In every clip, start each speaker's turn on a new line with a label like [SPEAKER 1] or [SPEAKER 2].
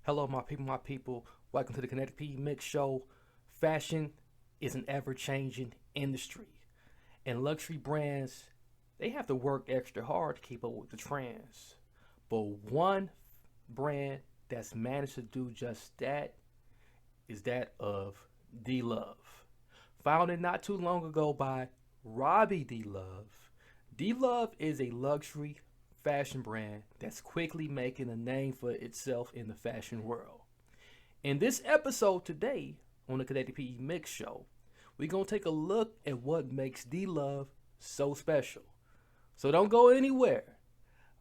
[SPEAKER 1] Hello, my people. Welcome to the Kinetic MIXX show. Fashion is an ever-changing industry, and luxury brands they have to work extra hard to keep up with the trends. But one brand that's managed to do just that is that of DLove. Founded not too long ago by Robbie DLove. DLove is a luxury fashion brand that's quickly making a name for itself in the fashion world. In this episode today on the Kinetic MIXX show, we're going to take a look at what makes DLove so special. So don't go anywhere.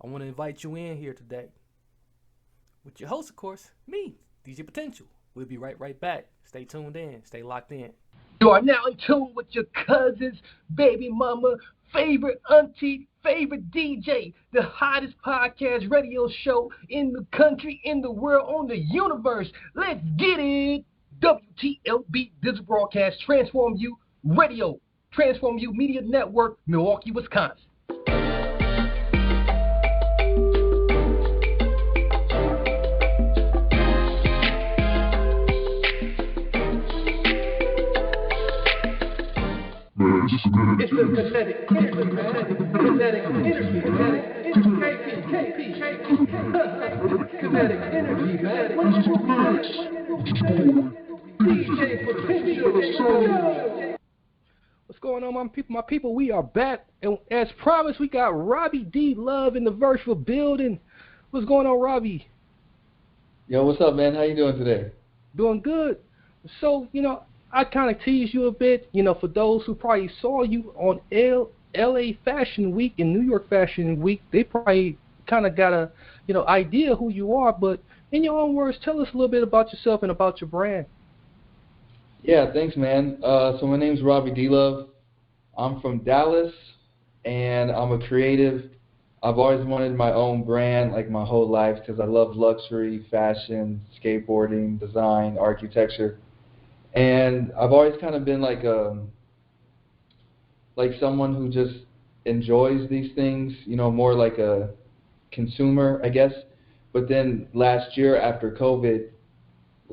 [SPEAKER 1] I want to invite you in here today with your host, of course, me, DJ Potential. We'll be right back. Stay tuned in. Stay locked in.
[SPEAKER 2] You are now in tune with your cousin's baby mama, favorite auntie, favorite DJ, the hottest podcast radio show in the country, in the world, on the universe. Let's get it. WTLB Digital Broadcast Transform You Radio, Transform You Media Network, Milwaukee, Wisconsin. It's the Kinetic Energy, man. Kinetic Energy, man. It's Kinetic Energy, man. DJ Potential.
[SPEAKER 1] What's going on, my people? My people, we are back, and as promised, we got Robbie DLove in the virtual building. What's going on, Robbie?
[SPEAKER 3] Yo, what's up, man? How you doing today?
[SPEAKER 1] Doing good. So, I kind of teased you a bit, for those who probably saw you on LA Fashion Week and New York Fashion Week, they probably kind of got a, idea who you are, but in your own words, tell us a little bit about yourself and about your brand.
[SPEAKER 3] Yeah, thanks, man. So my name's Robbie DLove. I'm from Dallas, and I'm a creative. I've always wanted my own brand, like my whole life, because I love luxury, fashion, skateboarding, design, architecture. And I've always kind of been like someone who just enjoys these things, more like a consumer, I guess. But then last year after COVID,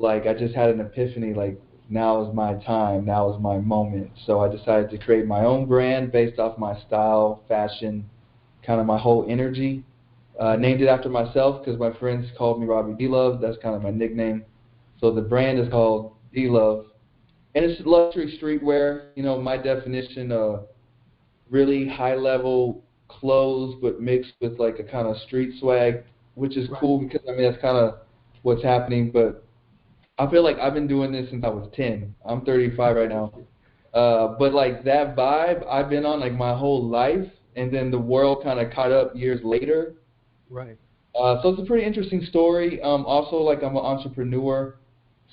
[SPEAKER 3] I just had an epiphany, now is my time, now is my moment. So I decided to create my own brand based off my style, fashion, kind of my whole energy. Named it after myself because my friends called me Robbie DLove. That's kind of my nickname. So the brand is called DLove. And it's luxury streetwear, my definition of really high-level clothes, but mixed with a kind of street swag, which is cool because, that's kind of what's happening. But I feel like I've been doing this since I was 10. I'm 35 right now. But, that vibe I've been on, my whole life, and then the world kind of caught up years later.
[SPEAKER 1] Right.
[SPEAKER 3] So it's a pretty interesting story. Also, I'm an entrepreneur,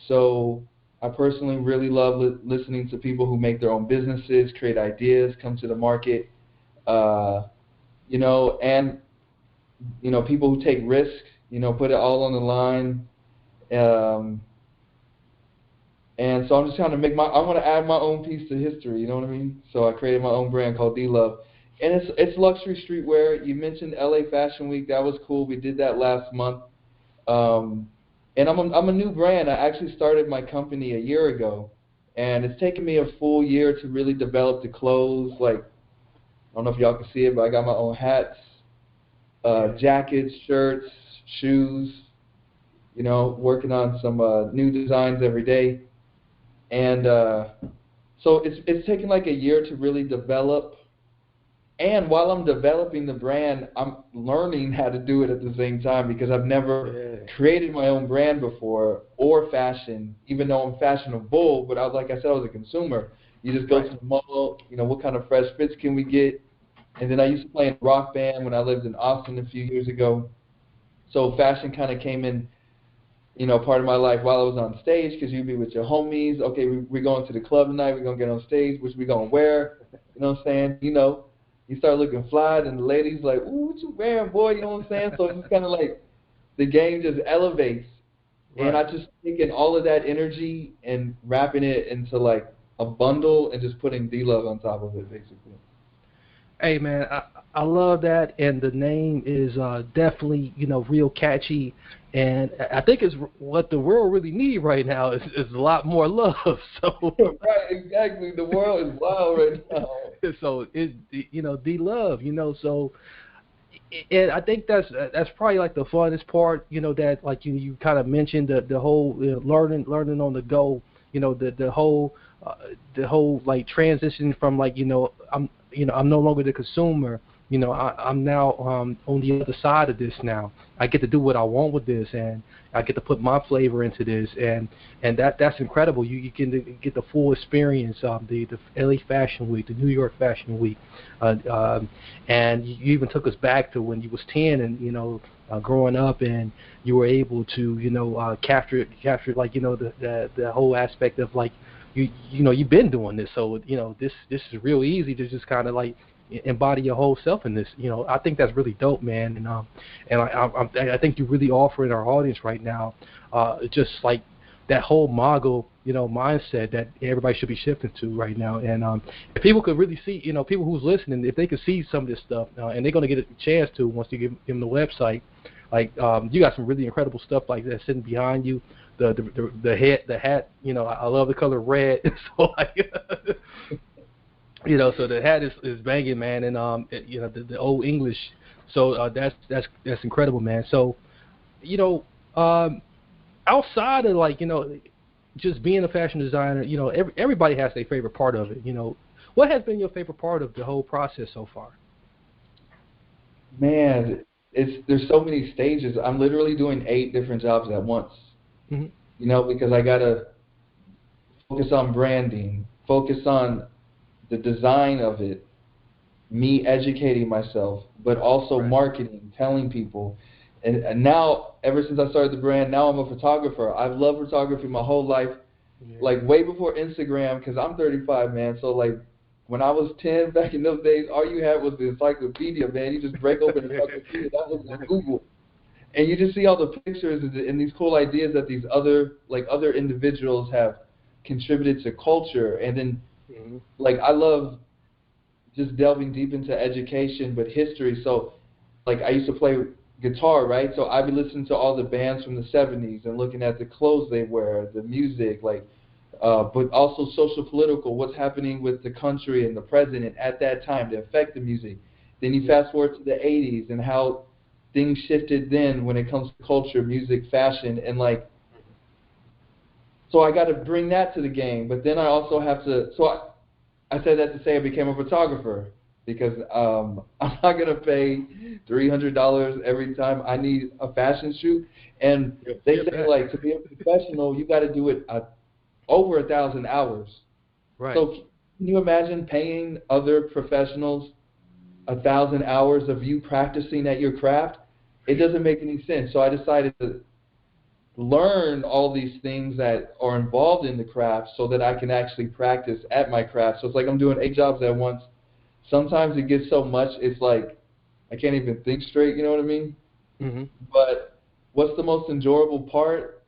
[SPEAKER 3] so I personally really love listening to people who make their own businesses, create ideas, come to the market, and people who take risks, put it all on the line. And so I'm just trying to I want to add my own piece to history, you know what I mean? So I created my own brand called DLove. And it's luxury streetwear. You mentioned LA Fashion Week. That was cool. We did that last month. And I'm a new brand. I actually started my company a year ago, and it's taken me a full year to really develop the clothes. I don't know if y'all can see it, but I got my own hats, jackets, shirts, shoes. Working on some new designs every day, and so it's taken a year to really develop. And while I'm developing the brand, I'm learning how to do it at the same time because I've never created my own brand before or fashion, even though I'm fashionable. But like I said, I was a consumer. You just go to the mall, what kind of fresh fits can we get? And then I used to play in a rock band when I lived in Austin a few years ago. So fashion kind of came in, part of my life while I was on stage because you'd be with your homies. Okay, we're going to the club tonight. We're going to get on stage. Which we going to wear? You know what I'm saying? You start looking fly, and the ladies like, ooh, what you wearing, boy? You know what I'm saying? So it's just kind of the game just elevates. Right. And I just taking all of that energy and wrapping it into a bundle and just putting DLove on top of it, basically.
[SPEAKER 1] Hey, man, I love that, and the name is definitely, real catchy.
[SPEAKER 2] And I think it's what the world really needs right now is a lot more love. So
[SPEAKER 3] Right, exactly. The world is wild right now.
[SPEAKER 2] so it D love, so and I think that's probably like the funnest part, that like you kind of mentioned the whole learning on the go, uh, the whole like transition from like I'm no longer the consumer. I'm now on the other side of this now. I get to do what I want with this, and I get to put my flavor into this, and that's incredible. You can get the full experience of the LA Fashion Week, the New York Fashion Week, and you even took us back to when you was 10 and growing up, and you were able to capture like the whole aspect of like you've been doing this, so this is real easy to just kind of like embody your whole self in this. I think that's really dope, man, and I think you're really offering our audience right now just like that whole mogul mindset that everybody should be shifting to right now. And if people could really see, people who's listening, if they could see some of this stuff, and they're going to get a chance to once you give them the website, like you got some really incredible stuff like that sitting behind you. The hat, I love the color red. So like, so the hat is banging, man, and the old English. So that's incredible, man. So outside of like just being a fashion designer, everybody has their favorite part of it. What has been your favorite part of the whole process so far?
[SPEAKER 3] Man, there's so many stages. I'm literally doing 8 different jobs at once.
[SPEAKER 2] Mm-hmm.
[SPEAKER 3] Because I gotta focus on branding, focus on the design of it, me educating myself, but also marketing, telling people. And now, ever since I started the brand, now I'm a photographer. I've loved photography my whole life, like way before Instagram, because I'm 35, man. So like when I was 10, back in those days, all you had was the encyclopedia, man. You just break open the encyclopedia. That was like Google. And you just see all the pictures and these cool ideas that these other individuals have contributed to culture. And then like I love just delving deep into education, but history. So like I used to play guitar, right? So I'd be listening to all the bands from the 70s and looking at the clothes they wear, the music, like, but also social political, what's happening with the country and the president at that time to affect the music. Then you fast forward to the 80s and how things shifted then when it comes to culture, music, fashion, and like, so I got to bring that to the game. But then I also have to, so I said that to say I became a photographer, because I'm not going to pay $300 every time I need a fashion shoot. And they say, like, to be a professional, you got to do it over 1,000 hours.
[SPEAKER 2] Right.
[SPEAKER 3] So can you imagine paying other professionals 1,000 hours of you practicing at your craft? It doesn't make any sense. So I decided to learn all these things that are involved in the craft so that I can actually practice at my craft. So it's like I'm doing 8 jobs at once. Sometimes it gets so much, it's like I can't even think straight, you know what I mean?
[SPEAKER 2] Mm-hmm.
[SPEAKER 3] But what's the most enjoyable part?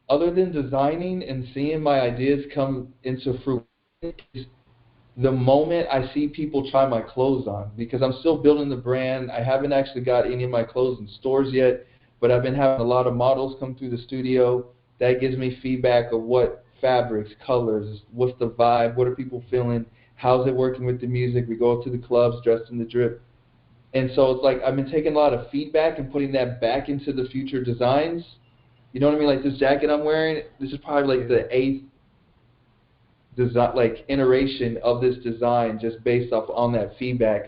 [SPEAKER 3] Other than designing and seeing my ideas come into fruition, is the moment I see people try my clothes on, because I'm still building the brand. I haven't actually got any of my clothes in stores yet, but I've been having a lot of models come through the studio. That gives me feedback of what fabrics, colors, what's the vibe, what are people feeling, how's it working with the music. We go up to the clubs dressed in the drip. And so it's like I've been taking a lot of feedback and putting that back into the future designs. You know what I mean? Like this jacket I'm wearing, this is probably like the 8th design, like iteration of this design, just based off on that feedback.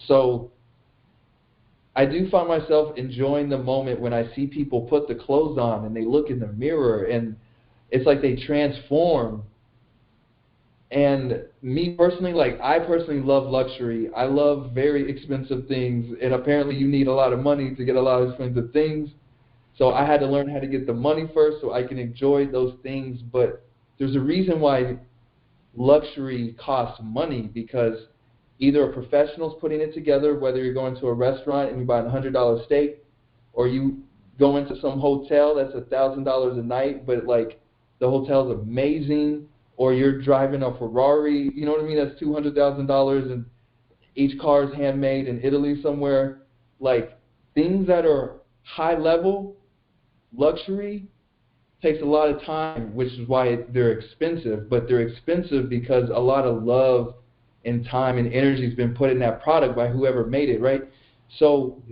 [SPEAKER 3] So I do find myself enjoying the moment when I see people put the clothes on and they look in the mirror and it's like they transform. And me personally, like I personally love luxury. I love very expensive things, and apparently you need a lot of money to get a lot of expensive things. So I had to learn how to get the money first so I can enjoy those things. But there's a reason why luxury costs money, because either a professional's putting it together, whether you're going to a restaurant and you buy a $100 steak, or you go into some hotel that's $1,000 a night, but like the hotel's amazing, or you're driving a Ferrari, you know what I mean? That's $200,000, and each car is handmade in Italy somewhere. Like things that are high level luxury takes a lot of time, which is why they're expensive. But they're expensive because a lot of love and time and energy has been put in that product by whoever made it, right? So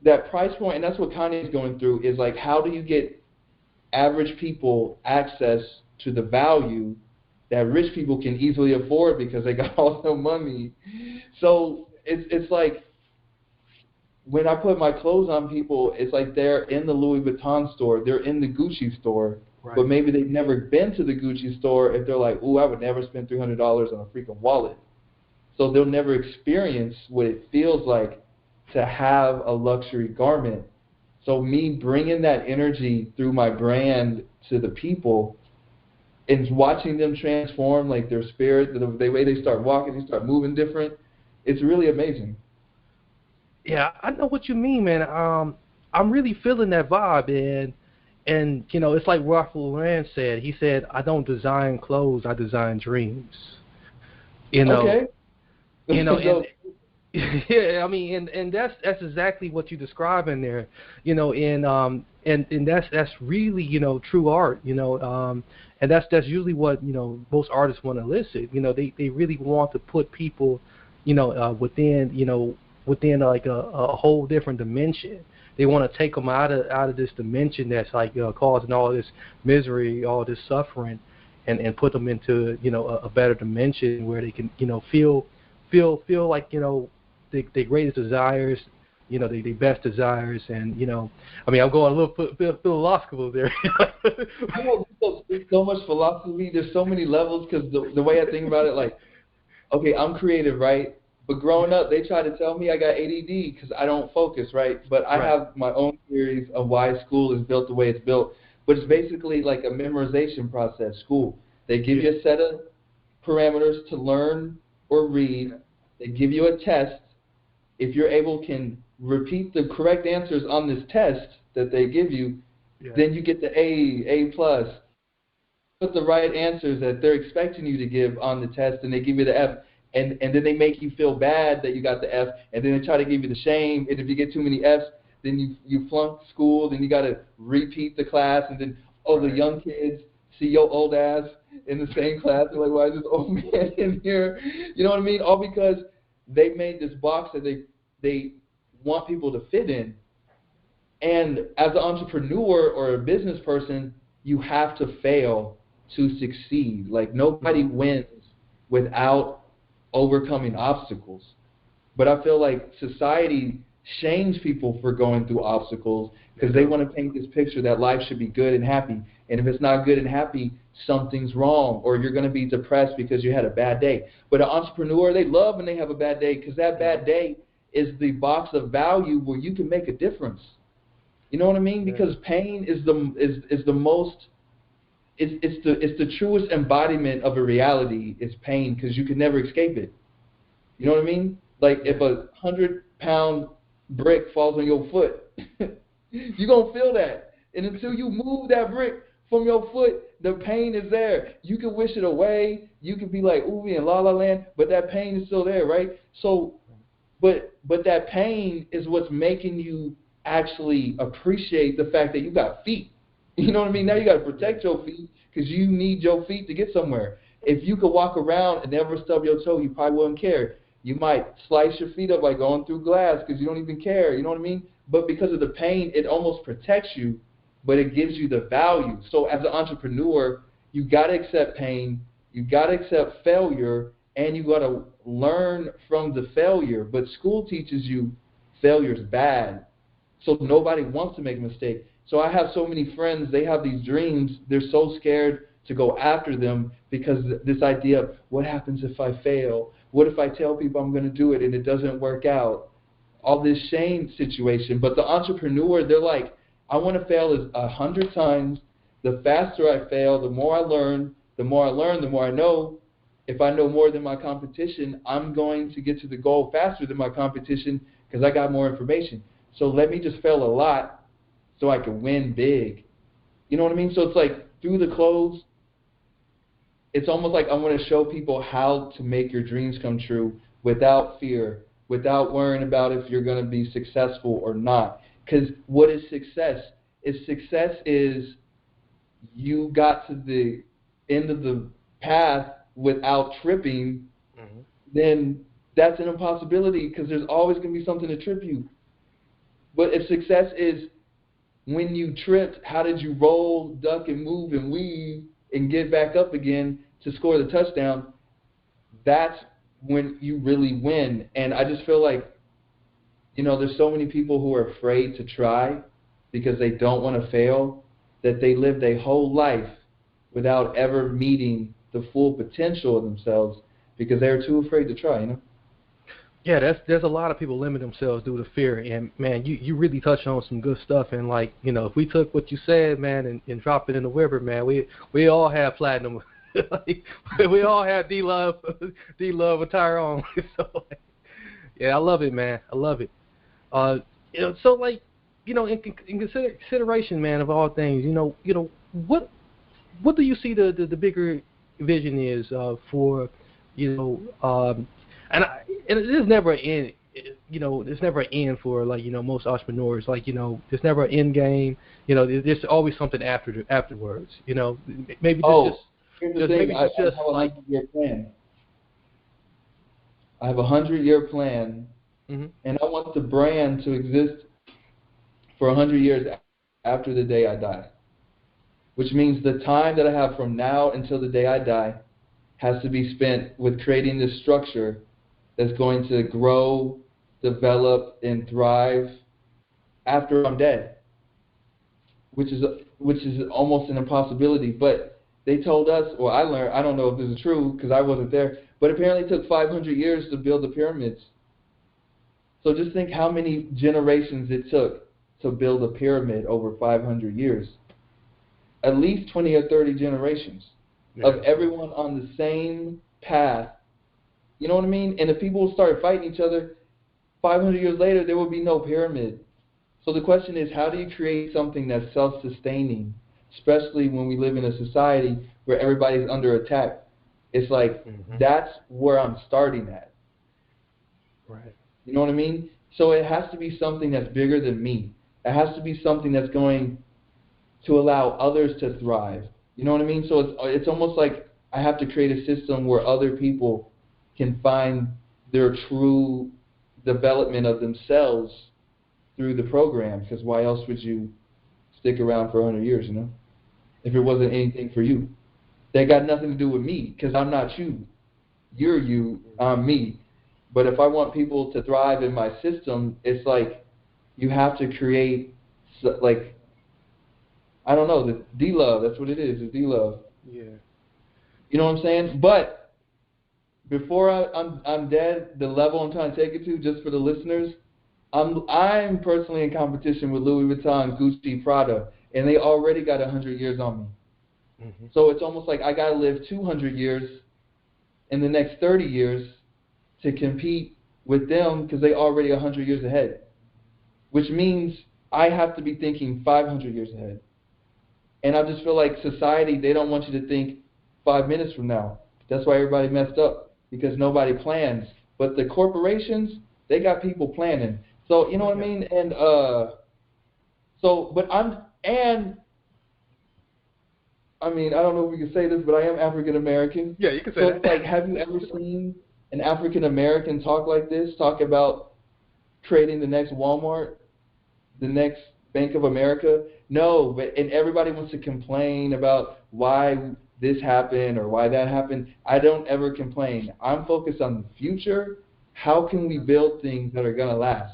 [SPEAKER 3] that price point, and that's what Kanye is going through, is like, how do you get average people access to the value that rich people can easily afford because they got all the money? So it's like, when I put my clothes on people, it's like they're in the Louis Vuitton store, they're in the Gucci store, but maybe they've never been to the Gucci store. If they're like, ooh, I would never spend $300 on a freaking wallet. So they'll never experience what it feels like to have a luxury garment. So me bringing that energy through my brand to the people and watching them transform, like their spirit, the way they start walking, they start moving different, it's really amazing.
[SPEAKER 2] Yeah, I know what you mean, man. I'm really feeling that vibe, and you know, it's like Ralph Lauren said. He said, "I don't design clothes, I design dreams." You know,
[SPEAKER 3] Okay.
[SPEAKER 2] you know, and yeah, I mean, and that's exactly what you describe in there. You know, and that's really, you know, true art. You know, and that's usually what, you know, most artists want to elicit. You know, they really want to put people, you know, within like a whole different dimension. They want to take them out of this dimension that's like causing all this misery, all this suffering, and put them into, you know, a better dimension where they can, you know, feel like, you know, their greatest desires, you know, their best desires. And, you know, I mean, I'm going a little bit philosophical there.
[SPEAKER 3] I know there's so much philosophy. There's so many levels, because the way I think about it, like, okay, I'm creative, right? But growing up, they tried to tell me I got ADD because I don't focus, right? But I have my own theories of why school is built the way it's built. But it's basically like a memorization process, school. They give you a set of parameters to learn or read. They give you a test. If you're able can repeat the correct answers on this test that they give you, then you get the A plus. Put the right answers that they're expecting you to give on the test, and they give you the F. And then they make you feel bad that you got the F, and then they try to give you the shame. And if you get too many Fs, then you flunk school, then you got to repeat the class, and then, the young kids see your old ass in the same class. They're like, why is this old man in here? You know what I mean? All because they made this box that they want people to fit in. And as an entrepreneur or a business person, you have to fail to succeed. Like, nobody wins without overcoming obstacles. But I feel like society shames people for going through obstacles because they want to paint this picture that life should be good and happy. And if it's not good and happy, something's wrong, or you're going to be depressed because you had a bad day. But an entrepreneur, they love when they have a bad day, because that bad day is the box of value where you can make a difference. You know what I mean? Because pain is the most, it's the truest embodiment of a reality, is pain, because you can never escape it. You know what I mean? Like, if a 100-pound brick falls on your foot, you're going to feel that. And until you move that brick from your foot, the pain is there. You can wish it away. You can be like, ooh, in La La Land, but that pain is still there, right? So, but that pain is what's making you actually appreciate the fact that you got feet. You know what I mean? Now you got to protect your feet, because you need your feet to get somewhere. If you could walk around and never stub your toe, you probably wouldn't care. You might slice your feet up by going through glass because you don't even care. You know what I mean? But because of the pain, it almost protects you, but it gives you the value. So as an entrepreneur, you got to accept pain, you got to accept failure, and you got to learn from the failure. But school teaches you failure's bad, so nobody wants to make a mistake. So I have so many friends, they have these dreams, they're so scared to go after them because this idea of, what happens if I fail? What if I tell people I'm going to do it and it doesn't work out? All this shame situation. But the entrepreneur, they're like, I want to fail 100 times. The faster I fail, the more I learn. The more I learn, the more I know. If I know more than my competition, I'm going to get to the goal faster than my competition because I got more information. So let me just fail a lot so I can win big. You know what I mean? So it's like, through the clothes, it's almost like I want to show people how to make your dreams come true without fear, without worrying about if you're going to be successful or not. Because what is success? if success is you got to the end of the path without tripping, then that's an impossibility because there's always going to be something to trip you. But if success is when you tripped, how did you roll, duck, and move and weave and get back up again to score the touchdown, that's when you really win. And I just feel like, there's so many people who are afraid to try because they don't want to fail, that they live their whole life without ever meeting the full potential of themselves because they're too afraid to try,
[SPEAKER 2] Yeah, there's a lot of people limit themselves due to fear, and man, you really touched on some good stuff. And like, if we took what you said, man, and dropped it in the river, man, we all have platinum, we all have DLove with Tyrone. So, yeah, I love it, man, I love it. So like, in consideration, man, of all things, what do you see the bigger vision is for, and there's never an end, there's never an end for, like, most entrepreneurs. Like, there's never an end game. There's always something afterwards. Maybe
[SPEAKER 3] here's the thing. I have a 100-year plan. I have a 100-year plan, and I want the brand to exist for 100 years after the day I die. Which means the time that I have from now until the day I die has to be spent with creating this structure that's going to grow, develop, and thrive after I'm dead, which is almost an impossibility. But they told us, or I learned, I don't know if this is true because I wasn't there, but apparently it took 500 years to build the pyramids. So just think how many generations it took to build a pyramid over 500 years. At least 20 or 30 generations of everyone on the same path. You know what I mean? And if people started fighting each other, 500 years later, there would be no pyramid. So the question is, how do you create something that's self-sustaining, especially when we live in a society where everybody's under attack? It's like, that's where I'm starting at.
[SPEAKER 2] Right.
[SPEAKER 3] You know what I mean? So it has to be something that's bigger than me. It has to be something that's going to allow others to thrive. You know what I mean? So it's almost like I have to create a system where other people can find their true development of themselves through the program, because why else would you stick around for 100 years, if it wasn't anything for you? That got nothing to do with me, because I'm not you. You're you, I'm me. But if I want people to thrive in my system, it's like you have to create, like, I don't know, the DLove, that's what it is, the DLove.
[SPEAKER 2] Yeah.
[SPEAKER 3] You know what I'm saying? But before I'm dead, the level I'm trying to take it to, just for the listeners, I'm personally in competition with Louis Vuitton, Gucci, Prada, and they already got 100 years on me. So it's almost like I got to live 200 years in the next 30 years to compete with them because they already 100 years ahead, which means I have to be thinking 500 years ahead. And I just feel like society, they don't want you to think 5 minutes from now. That's why everybody messed up. Because nobody plans. But the corporations, they got people planning. So, you know what I mean? And, I don't know if we can say this, but I am African American.
[SPEAKER 2] Yeah, you can say
[SPEAKER 3] that.
[SPEAKER 2] So
[SPEAKER 3] it's like, have you ever seen an African American talk like this? Talk about creating the next Walmart, the next Bank of America? No, and everybody wants to complain about why this happened or why that happened. I don't ever complain. I'm focused on the future. How can we build things that are going to last?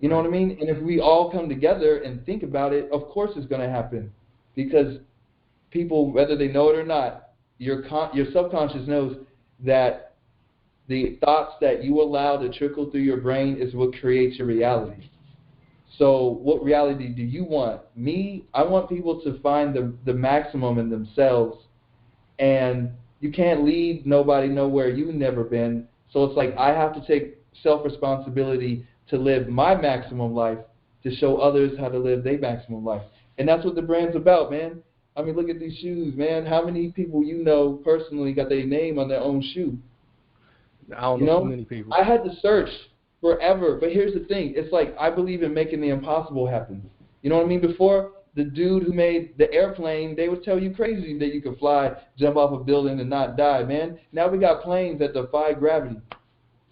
[SPEAKER 3] You know what I mean? And if we all come together and think about it, of course it's going to happen. Because people, whether they know it or not, your subconscious knows that the thoughts that you allow to trickle through your brain is what creates your reality. So what reality do you want? Me, I want people to find the maximum in themselves. And you can't lead nobody nowhere you've never been. So it's like I have to take self-responsibility to live my maximum life to show others how to live their maximum life. And that's what the brand's about, man. I mean, look at these shoes, man. How many people personally got their name on their own shoe?
[SPEAKER 2] I don't know too many people.
[SPEAKER 3] I had to search forever. But here's the thing. It's like I believe in making the impossible happen. You know what I mean? Before, the dude who made the airplane, they would tell you crazy that you could fly, jump off a building and not die, man. Now we got planes that defy gravity.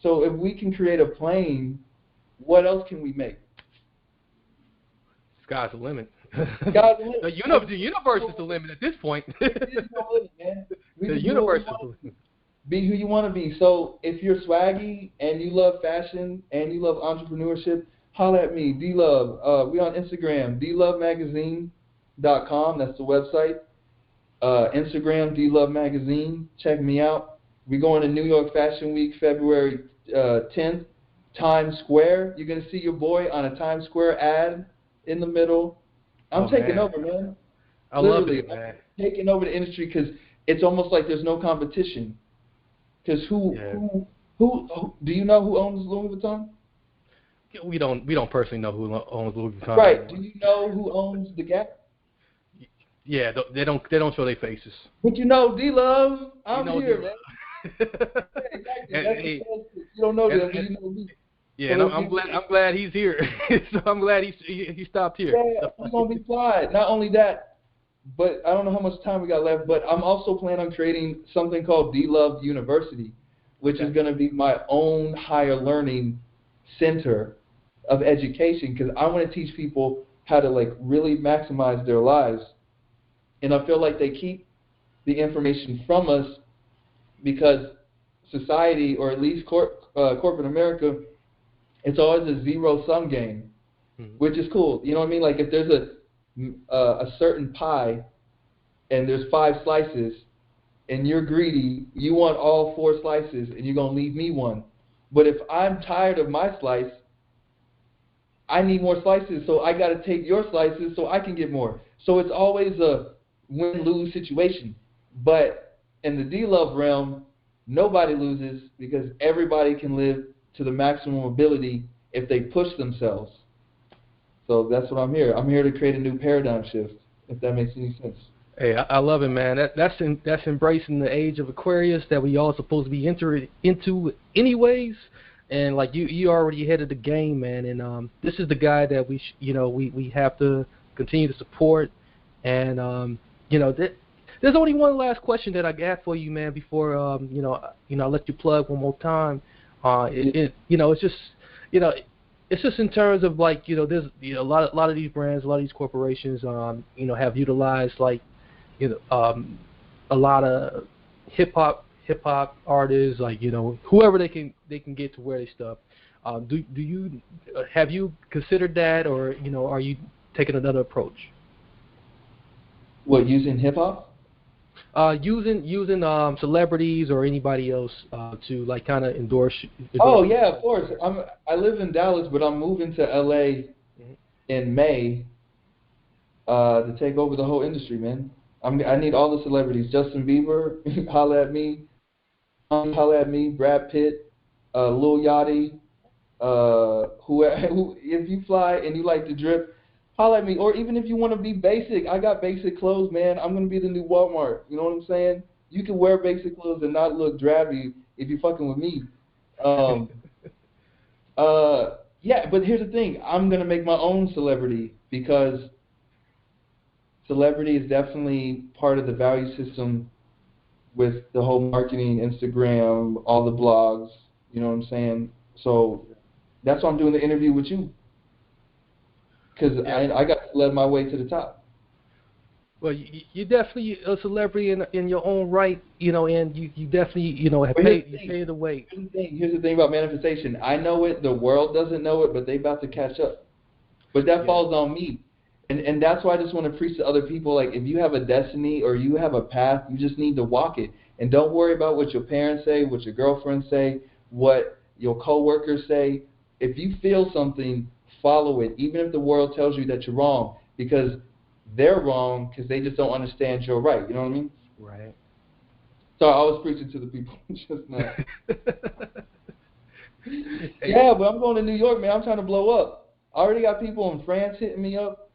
[SPEAKER 3] So if we can create a plane, what else can we make?
[SPEAKER 1] Sky's the limit.
[SPEAKER 3] Sky's the limit.
[SPEAKER 1] The universe is the limit at this point.
[SPEAKER 3] There's no limit, man.
[SPEAKER 1] The universe is the limit.
[SPEAKER 3] Be who you want to be. So if you're swaggy and you love fashion and you love entrepreneurship, holla at me, DLove. We on Instagram, DLoveMagazine.com. That's the website. Instagram, DLove Magazine. Check me out. We're going to New York Fashion Week, February 10th. Times Square. You're going to see your boy on a Times Square ad in the middle. I'm taking over, man.
[SPEAKER 1] I love it, man.
[SPEAKER 3] I'm taking over the industry because it's almost like there's no competition. Because who do you know who owns Louis Vuitton?
[SPEAKER 1] We don't personally know who owns Louis Vuitton.
[SPEAKER 3] Right. Do you know who owns the Gap?
[SPEAKER 1] Yeah, they don't show their faces.
[SPEAKER 3] But you know, DLove, I'm here, man.
[SPEAKER 1] Exactly.
[SPEAKER 3] You don't know them, you know me.
[SPEAKER 1] Yeah, so I'm glad he's here. So I'm glad he stopped here.
[SPEAKER 3] Yeah, I'm gonna be fly. Not only that, but I don't know how much time we got left, but I'm also planning on creating something called DLove University, which is going to be my own higher learning center of education, because I want to teach people how to like really maximize their lives. And I feel like they keep the information from us because society, or at least corporate America, it's always a zero-sum game, which is cool. You know what I mean? Like if there's a certain pie and there's 5 slices and you're greedy, you want all 4 slices and you're going to leave me one. But if I'm tired of my slice, I need more slices, so I got to take your slices so I can get more. So it's always a win-lose situation. But in the DLove realm, nobody loses because everybody can live to the maximum ability if they push themselves. So that's what I'm here. I'm here to create a new paradigm shift, if that makes any sense.
[SPEAKER 1] Hey, I love it, man. That's embracing the age of Aquarius that we all supposed to be into anyways. And like you already ahead of the game, man. And this is the guy that we have to continue to support. And there's only one last question that I got for you, man. Before I let you plug one more time. It's just in terms of like there's a lot of these brands, a lot of these corporations have utilized like a lot of hip hop artists, like whoever they can get to wear their stuff. Have you considered that, or are you taking another approach?
[SPEAKER 3] What, using hip hop?
[SPEAKER 1] Using celebrities or anybody else to like kind of endorse.
[SPEAKER 3] Oh yeah, of course. I live in Dallas, but I'm moving to LA in May to take over the whole industry, man. I need all the celebrities. Justin Bieber, holla at me. Brad Pitt, Lil Yachty, who if you fly and you like to drip, holla at me. Or even if you want to be basic, I got basic clothes, man. I'm going to be the new Walmart. You know what I'm saying? You can wear basic clothes and not look drabby if you're fucking with me. Yeah, but here's the thing. I'm going to make my own celebrity because celebrity is definitely part of the value system with the whole marketing, Instagram, all the blogs. You know what I'm saying? So that's why I'm doing the interview with you. Because I got to lead my way to the top.
[SPEAKER 1] Well, you're definitely a celebrity in your own right, and you definitely, have paid the way.
[SPEAKER 3] Here's the thing about manifestation. I know it, the world doesn't know it, but they about to catch up. But that falls on me. And that's why I just want to preach to other people, like, if you have a destiny or you have a path, you just need to walk it. And don't worry about what your parents say, what your girlfriends say, what your coworkers say. If you feel something, follow it, even if the world tells you that you're wrong, because they're wrong because they just don't understand you're right. You know what I mean?
[SPEAKER 1] Right.
[SPEAKER 3] So I was preaching to the people just now. Yeah, but I'm going to New York, man. I'm trying to blow up. I already got people in France hitting me up.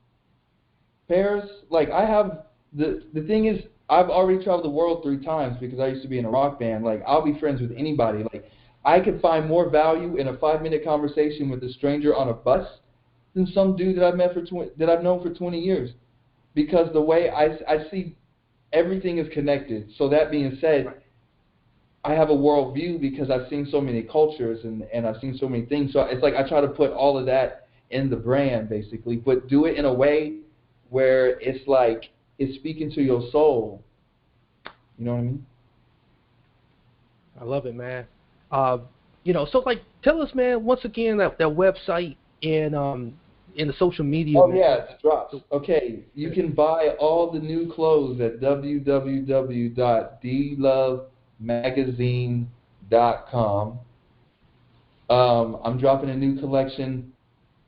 [SPEAKER 3] Paris. Like, I have, the thing is, I've already traveled the world 3 times because I used to be in a rock band. Like, I'll be friends with anybody. Like, I could find more value in a 5-minute conversation with a stranger on a bus than some dude that I've known for 20 years, because the way I see everything is connected. So that being said,
[SPEAKER 1] Right.
[SPEAKER 3] I have a worldview because I've seen so many cultures and I've seen so many things. So it's like I try to put all of that in the brand basically, but do it in a way where it's like it's speaking to your soul. You know what I mean?
[SPEAKER 1] I love it, man. So like, tell us, man, once again that website and in the social media,
[SPEAKER 3] Oh
[SPEAKER 1] man.
[SPEAKER 3] yeah, it drops. Okay, you can buy all the new clothes at www.dlovemagazine.com. I'm dropping a new collection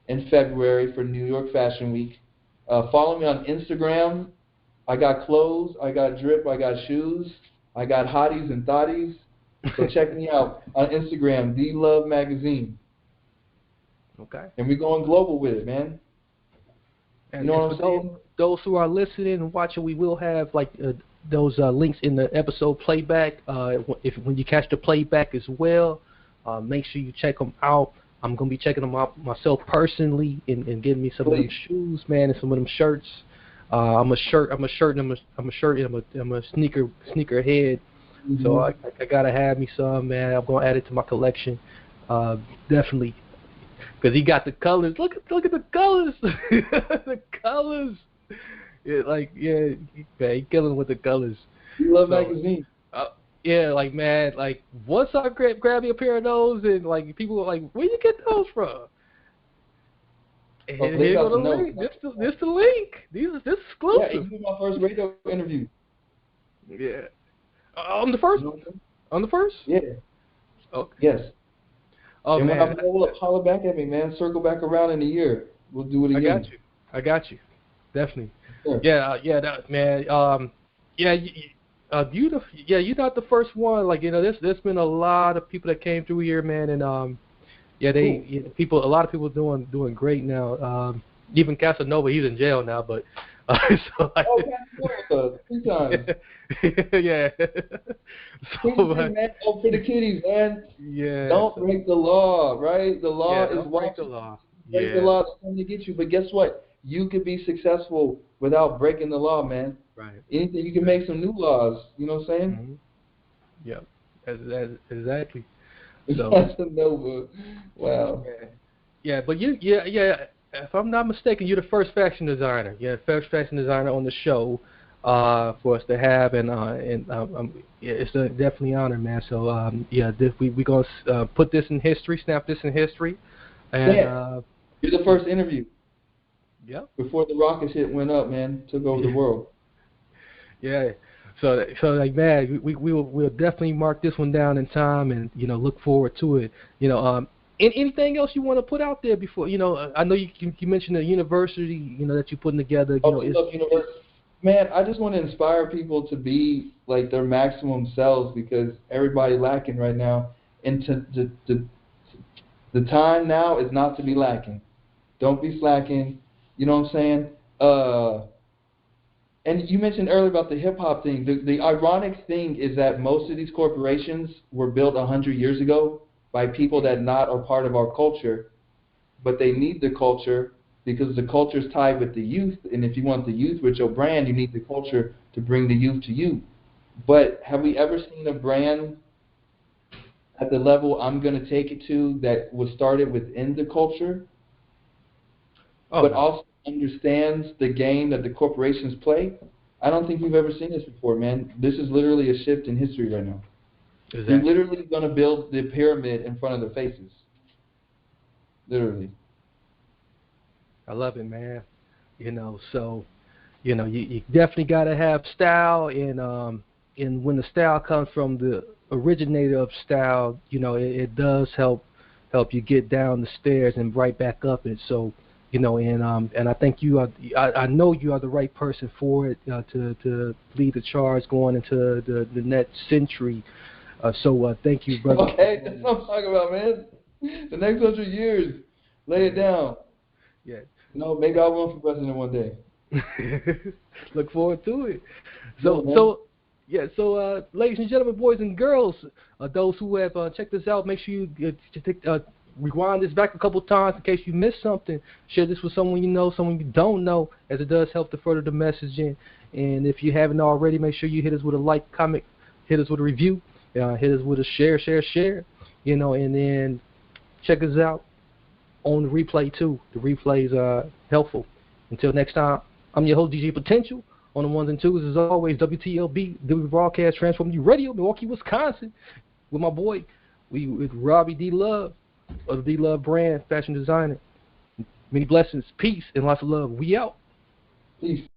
[SPEAKER 3] in February for New York Fashion Week. Follow me on Instagram. I got clothes, I got drip, I got shoes, I got hotties and thotties. So check me out on Instagram, DLove Magazine.
[SPEAKER 1] Okay.
[SPEAKER 3] And we're going global with it, man.
[SPEAKER 1] And,
[SPEAKER 3] you know
[SPEAKER 1] and
[SPEAKER 3] what I'm
[SPEAKER 1] for
[SPEAKER 3] saying?
[SPEAKER 1] those who are listening and watching, we will have like those links in the episode playback. When you catch the playback as well, make sure you check them out. I'm gonna be checking them out myself personally and getting me some of them shoes, man, and some of them shirts. I'm a shirt and I'm a sneaker head.
[SPEAKER 3] Mm-hmm.
[SPEAKER 1] So I gotta have me some, man. I'm gonna add it to my collection, definitely, because he got the colors. Look at the colors, the colors. Yeah, man, he killing with the colors.
[SPEAKER 3] DLove Magazine.
[SPEAKER 1] Yeah, like man, like once I grab me a pair of those, and like people are like, where you get those from? And here go the link. This the link. This exclusive.
[SPEAKER 3] Yeah, you did my first radio interview.
[SPEAKER 1] Yeah. On the first? On the first?
[SPEAKER 3] Yeah.
[SPEAKER 1] Okay.
[SPEAKER 3] Yes.
[SPEAKER 1] Oh,
[SPEAKER 3] and
[SPEAKER 1] man.
[SPEAKER 3] when I blow up, holler back at me, man. Circle back around in a year. We'll do it again.
[SPEAKER 1] I got you. Definitely.
[SPEAKER 3] Sure.
[SPEAKER 1] Man. You're not the first one. Like, there's been a lot of people that came through here, man, and
[SPEAKER 3] cool.
[SPEAKER 1] a lot of people doing great now. Even Casanova, he's in jail now, but
[SPEAKER 3] Casanova, 2 times.
[SPEAKER 1] Yeah.
[SPEAKER 3] Man, for the kiddies, man.
[SPEAKER 1] Yeah.
[SPEAKER 3] Don't break the law, right? The law is
[SPEAKER 1] don't break the law.
[SPEAKER 3] Break the law is coming to get you. But guess what? You could be successful without breaking the law, man.
[SPEAKER 1] Right.
[SPEAKER 3] Anything, you can make some new laws. You know what I'm saying?
[SPEAKER 1] Mm-hmm. Yeah. Exactly. So.
[SPEAKER 3] Casanova. Wow.
[SPEAKER 1] Yeah, but if I'm not mistaken, you're the first fashion designer. Yeah, first fashion designer on the show for us to have, and it's definitely an honor, man. So we're gonna put this in history, snap this in history, and
[SPEAKER 3] you're the first interview.
[SPEAKER 1] Yeah.
[SPEAKER 3] Before the rocket shit went up, man, took over the world.
[SPEAKER 1] Yeah. So like, man, we'll definitely mark this one down in time, and look forward to it. Anything else you want to put out there before? I know you mentioned the university, that you're putting together.
[SPEAKER 3] Man, I just want to inspire people to be like their maximum selves, because everybody's lacking right now, and the time now is not to be lacking. Don't be slacking. You know what I'm saying? And you mentioned earlier about the hip-hop thing. The ironic thing is that most of these corporations were built 100 years ago by people that not are part of our culture, but they need the culture because the culture is tied with the youth. And if you want the youth with your brand, you need the culture to bring the youth to you. But have we ever seen a brand at the level I'm going to take it to that was started within the culture, but also understands the game that the corporations play? I don't think we've ever seen this before, man. This is literally a shift in history right now.
[SPEAKER 1] Exactly.
[SPEAKER 3] They're literally going to build the pyramid in front of their faces. Literally.
[SPEAKER 1] I love it, man. So, you definitely got to have style, and when the style comes from the originator of style, it does help you get down the stairs and right back up it. So, and I think you are. I know you are the right person for it to lead the charge going into the next century. So thank you, brother.
[SPEAKER 3] Okay, that's what I'm talking about, man. The next 100 years, lay it down.
[SPEAKER 1] Yeah.
[SPEAKER 3] Maybe I'll run for president one day.
[SPEAKER 1] Look forward to it. So, ladies and gentlemen, boys and girls, those who have checked this out, make sure you
[SPEAKER 2] rewind this back a couple times in case you missed something. Share this with someone you know, someone you don't know, as it does help to further the messaging. And if you haven't already, make sure you hit us with a like, comment, hit us with a review, hit us with a share, you know, and then check us out on the replay too. The replays are helpful. Until next time, I'm your host, DJ Potential. On the ones and twos, as always, WTLB, W Broadcast, Transform You Radio, Milwaukee, Wisconsin, with my boy, with Robbie DLove of the DLove brand, fashion designer. Many blessings, peace, and lots of love. We out.
[SPEAKER 3] Peace.